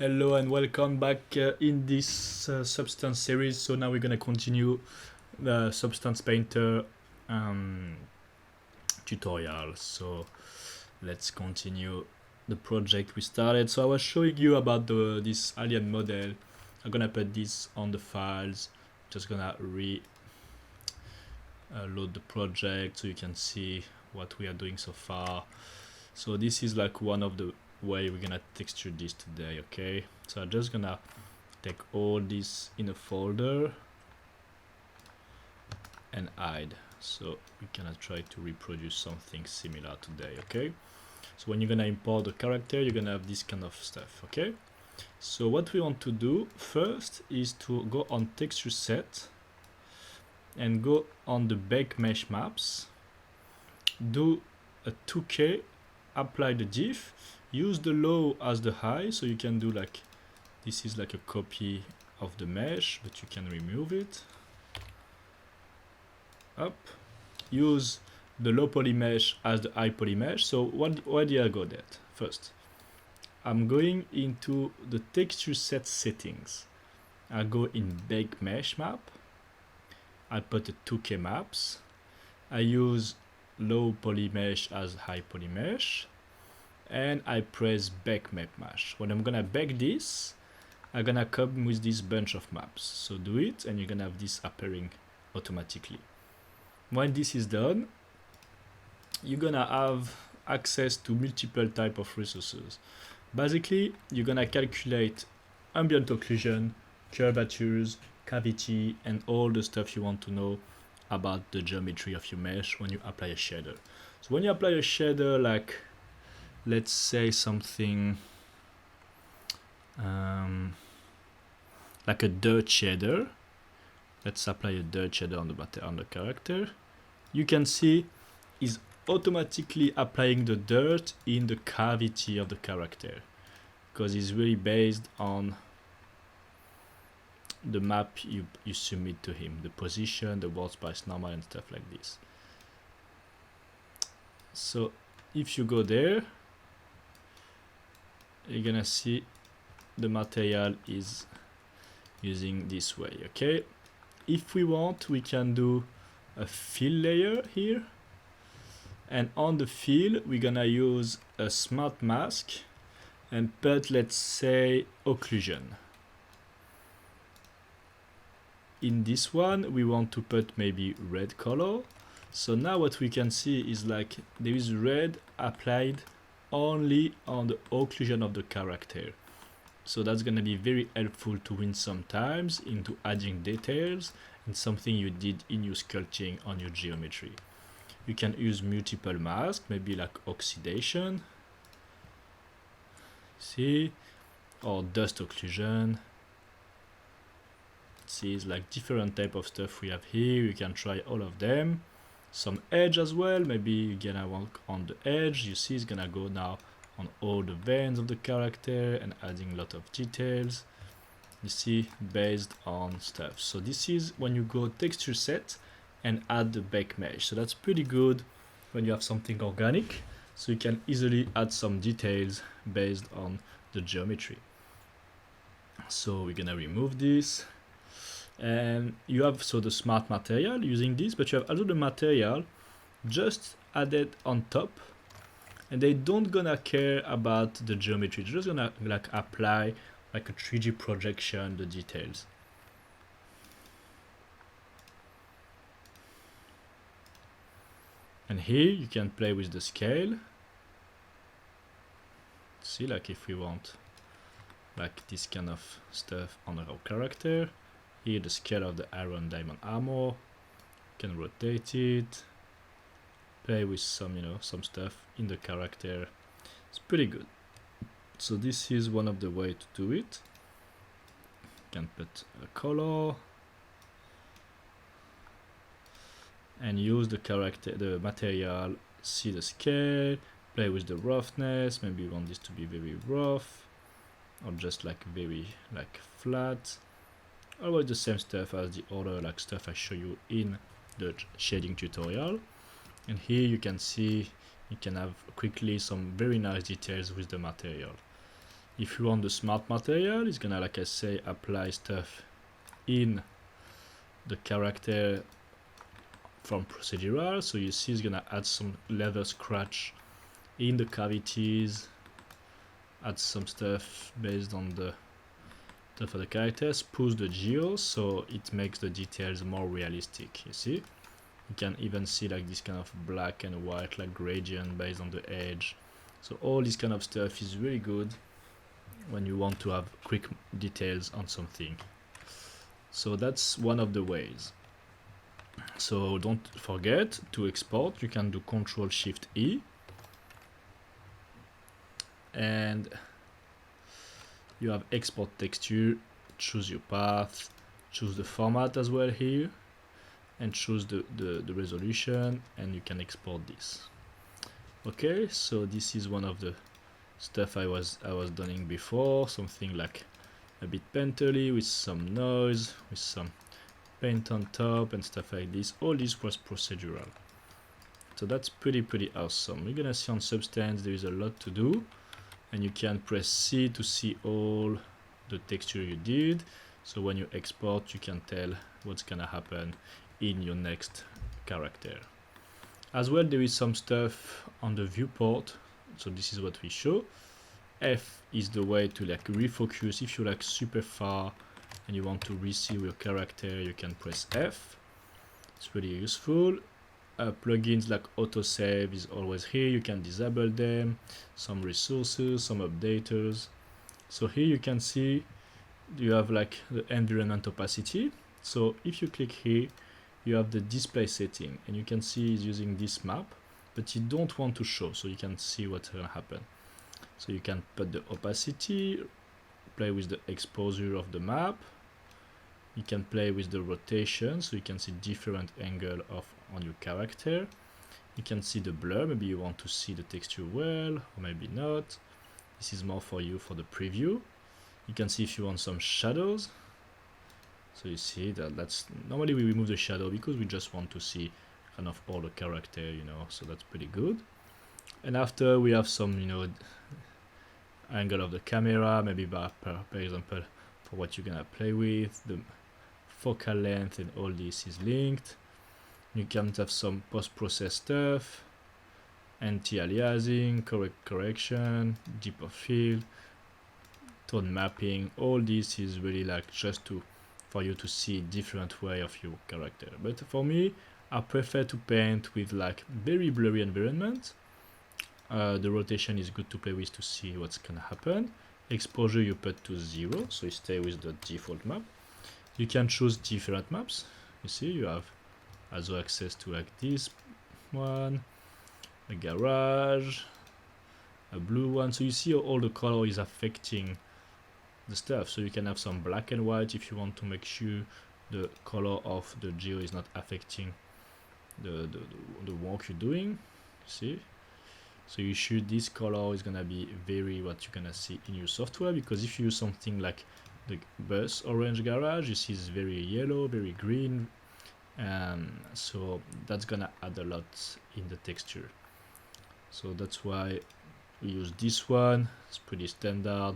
Hello and welcome back in this Substance series. So now we're gonna continue the Substance Painter tutorial. So let's continue the project we started. So I was showing you about this alien model. I'm gonna put this on the files. Just gonna load the project so you can see what we are doing so far. So this is like one of the way we're gonna texture this today. Okay, so I'm just gonna take all this in a folder and hide, so we cannot try to reproduce something similar today. Okay, so when you're gonna import the character, you're gonna have this kind of stuff. Okay, so what we want to do first is to go on texture set and go on the bake mesh maps, do a 2K, apply the diff, use the low as the high, so you can do like, this is like a copy of the mesh, but you can remove it. Up, use the low poly mesh as the high poly mesh. So why did I go there? First, I'm going into the texture set settings. I go in bake mesh map, I put the 2K maps, I use low poly mesh as high poly mesh, and I press bake map mesh. When I'm gonna bake this, I'm gonna come with this bunch of maps. So do it, and you're gonna have this appearing automatically. When this is done, you're gonna have access to multiple type of resources. Basically, you're gonna calculate ambient occlusion, curvatures, cavity, and all the stuff you want to know about the geometry of your mesh when you apply a shader. So when you apply a shader, like let's say something like a dirt shader, let's apply a dirt shader on the character. You can see is automatically applying the dirt in the cavity of the character, because it's really based on the map you submit to him, the position, the world space normal, and stuff like this. So if you go there, you're gonna see the material is using this way. Okay, if we want, we can do a fill layer here, and on the fill we're gonna use a smart mask and put, let's say, occlusion. In this one we want to put maybe red color. So now what we can see is like there is red applied only on the occlusion of the character. So that's gonna be very helpful to win sometimes into adding details and something you did in your sculpting on your geometry. You can use multiple masks, maybe like oxidation, see, or dust occlusion. See, it's like different type of stuff we have here. You can try all of them. Some edge as well, maybe you're gonna work on the edge. You see it's gonna go now on all the veins of the character and adding a lot of details, you see, based on stuff. So this is when you go texture set and add the bake mesh. So that's pretty good when you have something organic, so you can easily add some details based on the geometry. So we're gonna remove this, and you have so the smart material using this, but you have also the material just added on top, and they don't gonna care about the geometry. They're just gonna like apply like a 3D projection, the details. And here you can play with the scale. See, like if we want like this kind of stuff on our character, here the scale of the iron diamond armor, you can rotate it, play with some, you know, some stuff in the character. It's pretty good. So this is one of the way to do it. You can put a color and use the character, the material, see the scale, play with the roughness. Maybe you want this to be very rough or just like very like flat. Always the same stuff as the other like stuff I show you in the shading tutorial. And here you can see you can have quickly some very nice details with the material. If you want the smart material, it's gonna, like I say, apply stuff in the character from procedural. So you see it's gonna add some leather scratch in the cavities, add some stuff based on the stuff of the characters, push the geos so it makes the details more realistic. You see, you can even see like this kind of black and white like gradient based on the edge. So all this kind of stuff is really good when you want to have quick details on something. So that's one of the ways. So don't forget to export. You can do Ctrl-Shift-E, and you have export texture, choose your path, choose the format as well here, and choose the resolution, and you can export this. Okay, so this is one of the stuff I was doing before, something like a bit painterly with some noise, with some paint on top and stuff like this. All this was procedural. So that's pretty awesome. We're gonna see on Substance there is a lot to do, and you can press C to see all the texture you did. So when you export, you can tell what's gonna happen in your next character. As well, there is some stuff on the viewport. So this is what we show. F is the way to like refocus. If you're like super far and you want to re-see your character, you can press F. It's really useful. Plugins like autosave is always here. You can disable them. Some resources, some updaters. So here you can see you have like the environment opacity. So if you click here, you have the display setting, and you can see it's using this map, but you don't want to show, so you can see what's gonna happen. So you can put the opacity, play with the exposure of the map. You can play with the rotation, so you can see different angle on your character. You can see the blur, maybe you want to see the texture well, or maybe not. This is more for you for the preview. You can see if you want some shadows. So you see that's normally we remove the shadow because we just want to see kind of all the character, you know, so that's pretty good. And after we have some, you know, angle of the camera, maybe per example, for what you're gonna play with, the focal length and all this is linked. You can have some post-process stuff, anti-aliasing, correction, deep of field, tone mapping. All this is really like just for you to see different way of your character. But for me, I prefer to paint with like very blurry environment. The rotation is good to play with to see what's gonna happen. Exposure you put to 0, so you stay with the default map. You can choose different maps. You see, you have also access to like this one, a garage, a blue one. So you see all the color is affecting the stuff. So you can have some black and white if you want to make sure the color of the geo is not affecting the work you're doing. See, so you should, this color is gonna be very what you're gonna see in your software, because if you use something like the bus orange garage, you see it's very yellow, very green, so that's gonna add a lot in the texture. So that's why we use this one. It's pretty standard,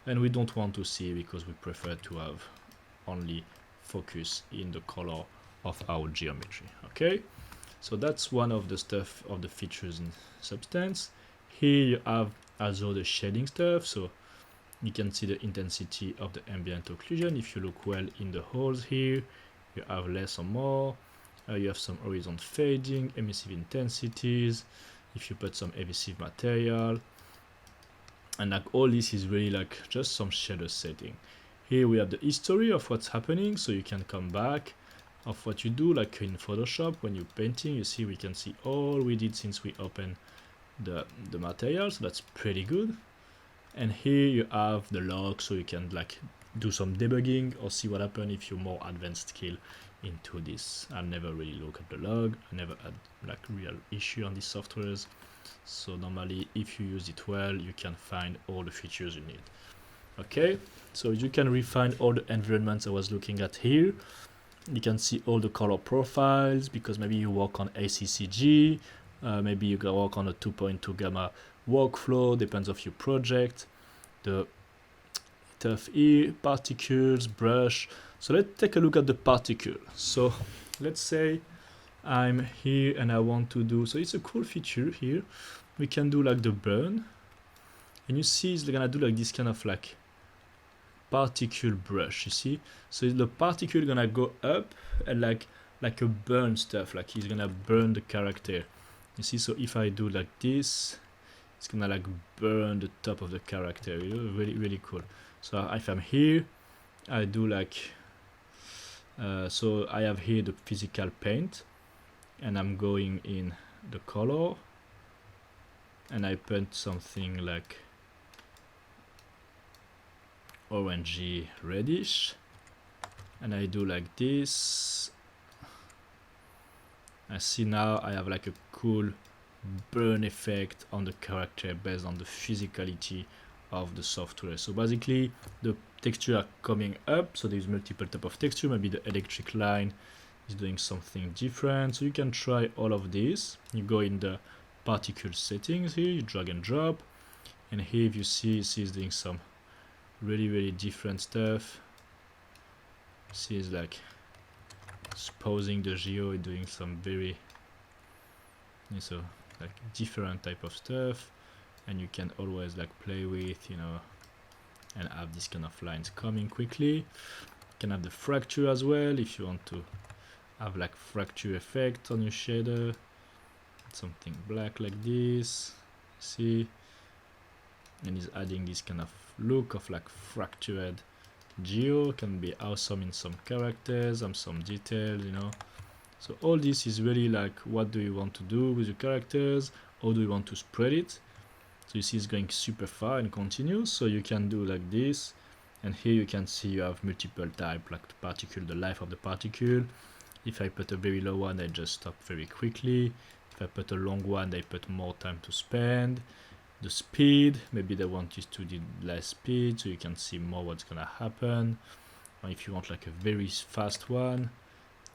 and we don't want to see because we prefer to have only focus in the color of our geometry. Okay, so that's one of the stuff of the features in Substance. Here you have also the shading stuff, so you can see the intensity of the ambient occlusion. If you look well in the holes here, you have less or more. You have some horizon fading, emissive intensities, if you put some emissive material, and like all this is really like just some shadow setting. Here we have the history of what's happening, so you can come back of what you do, like in Photoshop when you're painting. You see we can see all we did since we opened the material, so that's pretty good. And here you have the log, so you can like do some debugging or see what happens if you're more advanced skill into this. I never really look at the log. I never had like real issue on these softwares. So normally if you use it well, you can find all the features you need. Okay, so you can refine all the environments I was looking at here. You can see all the color profiles, because maybe you work on ACCG, maybe you can work on a 2.2 gamma workflow, depends of your project. the stuff here, particles, brush. So let's take a look at the particle. So let's say I'm here and I want to do, so it's a cool feature here. We can do like the burn, and you see it's gonna do like this kind of like particle brush, you see. So the particle gonna go up and like a burn stuff, like he's gonna burn the character, you see. So if I do like this, it's gonna like burn the top of the character, you know, really cool. So if I'm here, I do like so I have here the physical paint, and I'm going in the color, and I paint something like orangey reddish, and I do like this. I see now I have like a cool burn effect on the character based on the physicality of the software. So basically the texture are coming up, so there's multiple type of texture. Maybe the electric line is doing something different, so you can try all of this. You go in the particle settings here, you drag and drop, and here if you see it's doing some really different stuff. See, it's like exposing the geo, doing some very, so like different type of stuff, and you can always like play with, you know, and have this kind of lines coming quickly. You can have the fracture as well if you want to have like fracture effect on your shader, something black like this, see, and is adding this kind of look of like fractured geo. Can be awesome in some characters and some details, you know. So all this is really like, what do you want to do with your characters, how do you want to spread it. So you see it's going super far and continuous, so you can do like this, and here you can see you have multiple type, like the particle, the life of the particle. If I put a very low one, I just stop very quickly. If I put a long one, I put more time to spend. The speed, maybe they want you to do less speed, so you can see more what's gonna happen. Or if you want like a very fast one,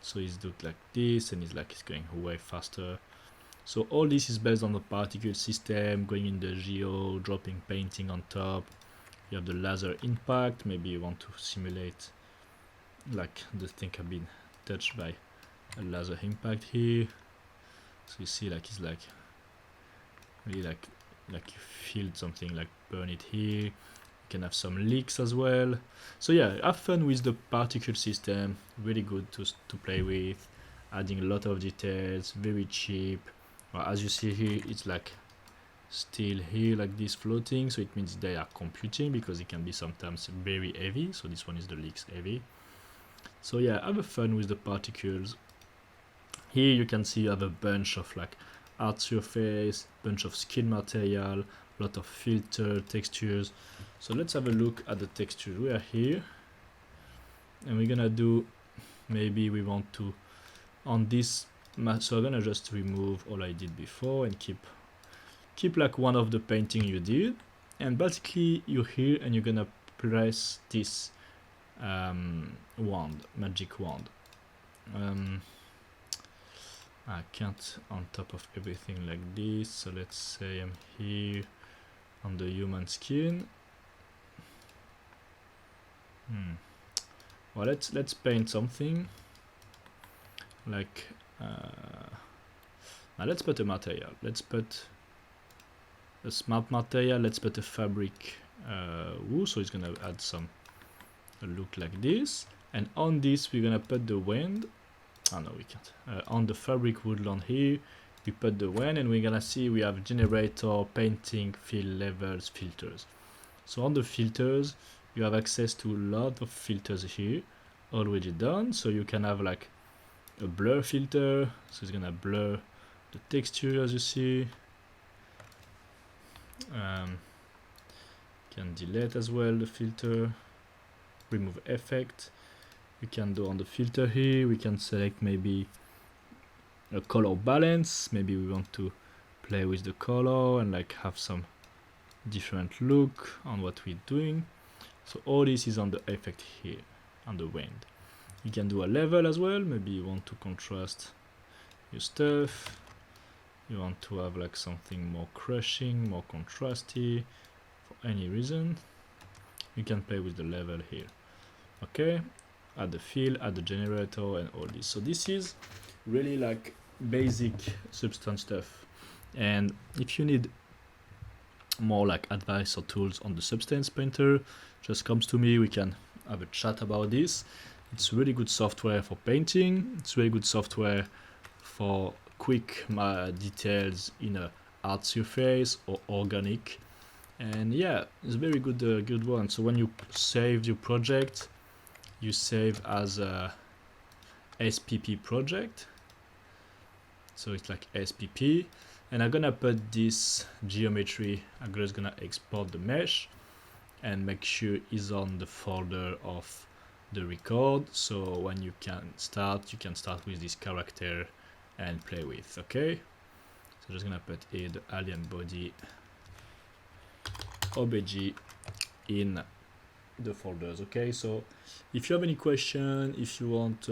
so it's look like this, and it's going way faster. So all this is based on the particle system, going in the geo, dropping painting on top. You have the laser impact, maybe you want to simulate like the thing have been touched by a laser impact here. So you see like it's like really like you feel something like burn it here. You can have some leaks as well. So yeah, have fun with the particle system, really good to play with, adding a lot of details, very cheap. Well, as you see here, it's like still here like this floating, so it means they are computing, because it can be sometimes very heavy. So this one is the leaks heavy. So yeah, have fun with the particles. Here you can see you have a bunch of like art surface, bunch of skin material, a lot of filter textures. So let's have a look at the textures. We are here, and we're gonna do, maybe we want to, on this, so I'm gonna just remove all I did before and keep like one of the painting you did, and basically you're here and you're gonna press this wand, magic wand. I can't on top of everything like this, so let's say I'm here on the human skin. Well, let's paint something like now let's put a material, let's put a smart material, let's put a fabric wool, so it's gonna add a look like this, and on this we're gonna put the wind. Oh no, we can't. On the fabric woodland here, we put the wind, and we're gonna see we have generator, painting, fill, levels, filters. So on the filters, you have access to a lot of filters here already done. So you can have like a blur filter, so it's gonna blur the texture as you see. Can delete as well the filter, remove effect. We can do on the filter here, we can select maybe a color balance. Maybe we want to play with the color and like have some different look on what we're doing. So all this is on the effect here, on the wind. You can do a level as well. Maybe you want to contrast your stuff. You want to have like something more crushing, more contrasty, for any reason. you can play with the level here. Okay, add the fill, add the generator, and all this. So this is really like basic Substance stuff. And if you need more like advice or tools on the Substance painter, just comes to me. We can have a chat about this. It's really good software for painting. It's really good software for quick details in a art surface or organic. And yeah, it's a very good one. So when you save your project, you save as a SPP project. So it's like SPP. And I'm gonna put this geometry. I'm just gonna export the mesh and make sure it's on the folder of the record. So when you can start with this character and play with. Okay. So just gonna put here the alien body obj in the folders. Okay, so if you have any question, if you want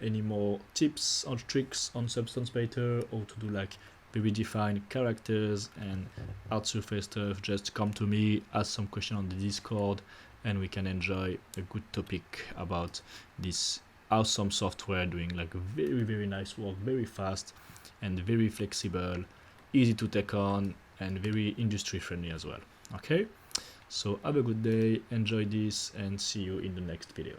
any more tips or tricks on Substance Painter, or to do like very defined characters and art surface stuff, just come to me, ask some question on the Discord, and we can enjoy a good topic about this awesome software doing like very nice work, very fast and very flexible, easy to take on, and very industry friendly as well. Okay, so have a good day, enjoy this, and see you in the next video.